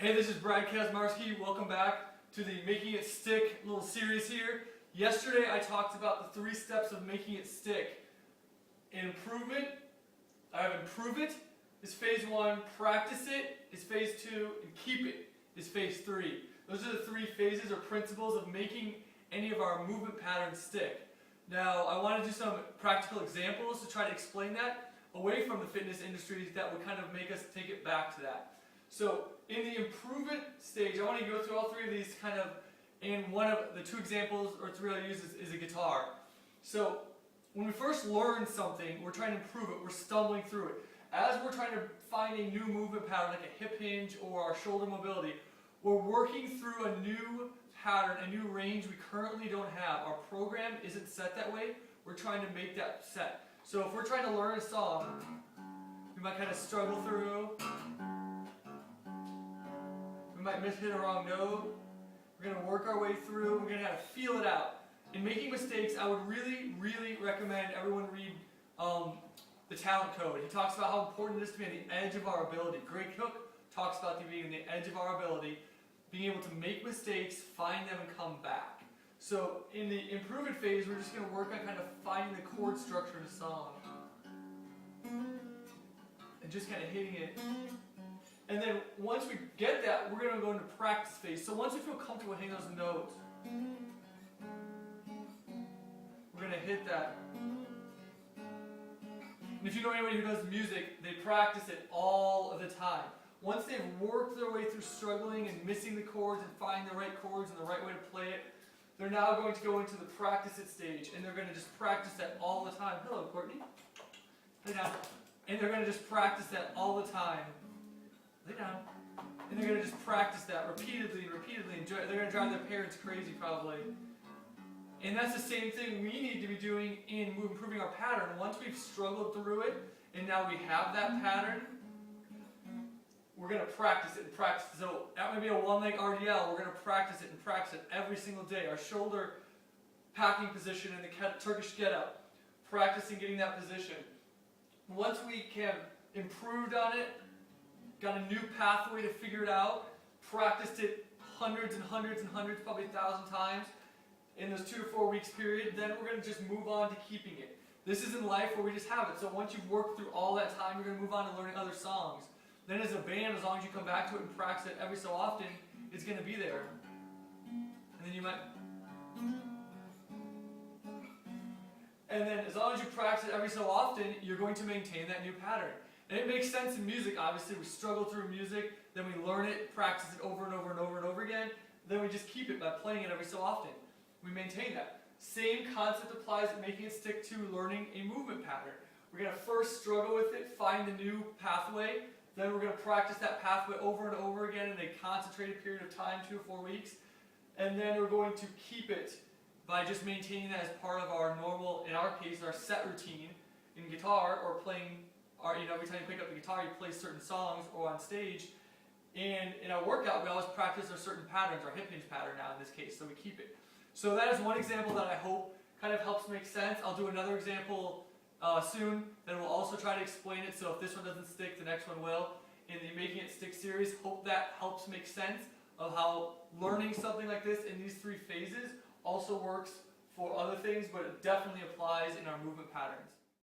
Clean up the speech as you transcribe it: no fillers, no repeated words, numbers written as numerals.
Hey, this is Brad Kazmarski. Welcome back to the Making It Stick little series here. Yesterday I talked about the 3 steps of making it stick. Improvement, I have improve it is phase 1, practice it is phase 2, and keep it is phase 3. Those are the 3 phases or principles of making any of our movement patterns stick. Now I want to do some practical examples to try to explain that away from the fitness industry that would kind of make us take it back to that. So in the improvement stage, I want to go through all 3 of these kind of, and one of the 2 examples or 3 I use is a guitar. So when we first learn something, we're trying to improve it, we're stumbling through it. As we're trying to find a new movement pattern like a hip hinge or our shoulder mobility, we're working through a new pattern, a new range we currently don't have. Our program isn't set that way, we're trying to make that set. So if we're trying to learn a song, we might kind of struggle through. We might hit a wrong note. We're going to work our way through. We're going to have to feel it out. In making mistakes, I would really recommend everyone read the talent code. He talks about how important it is to be on the edge of our ability. Greg Cook talks about being on the edge of our ability, being able to make mistakes, find them, and come back. So in the improvement phase, we're just going to work on kind of finding the chord structure in a song. And just kind of hitting it. And then once we get that, we're going to go into practice phase. So once we feel comfortable hitting those notes, we're going to hit that. And if you know anybody who does music, they practice it all of the time. Once they've worked their way through struggling and missing the chords and finding the right chords and the right way to play it, they're now going to go into the practice it stage. And they're going to just practice that all the time. Hello, Courtney. Lay down. And they're going to just practice that all the time. Lay down. And they're going to just practice that repeatedly and repeatedly. And they're going to drive their parents crazy probably. And that's the same thing we need to be doing in improving our pattern. Once we've struggled through it, and now we have that pattern, we're going to practice it and practice it. So that might be a one-leg RDL. We're going to practice it and practice it every single day. Our shoulder packing position in the Turkish get-up. Practicing getting that position. Once we have improved on it, got a new pathway to figure it out, practiced it hundreds and hundreds and hundreds, probably 1,000 times in those 2 to 4 weeks period, then we're going to just move on to keeping it. This is in life where we just have it. So once you've worked through all that time, you're going to move on to learning other songs. Then as a band, as long as you come back to it and practice it every so often, it's going to be there. And then you might... And then as long as you practice it every so often, you're going to maintain that new pattern. And it makes sense in music, obviously. We struggle through music, then we learn it, practice it over and over and over and over again, then we just keep it by playing it every so often. We maintain that. Same concept applies to making it stick to learning a movement pattern. We're going to first struggle with it, find the new pathway, then we're going to practice that pathway over and over again in a concentrated period of time, 2 to 4 weeks, and then we're going to keep it by just maintaining that as part of our normal, in our case, our set routine in guitar or playing. Every time you pick up the guitar, you play certain songs or on stage. And in our workout, we always practice our certain patterns, our hip hinge pattern now in this case, so we keep it. So that is one example that I hope kind of helps make sense. I'll do another example soon that will also try to explain it, so if this one doesn't stick, the next one will. In the Making It Stick series, hope that helps make sense of how learning something like this in these 3 phases also works for other things, but it definitely applies in our movement patterns.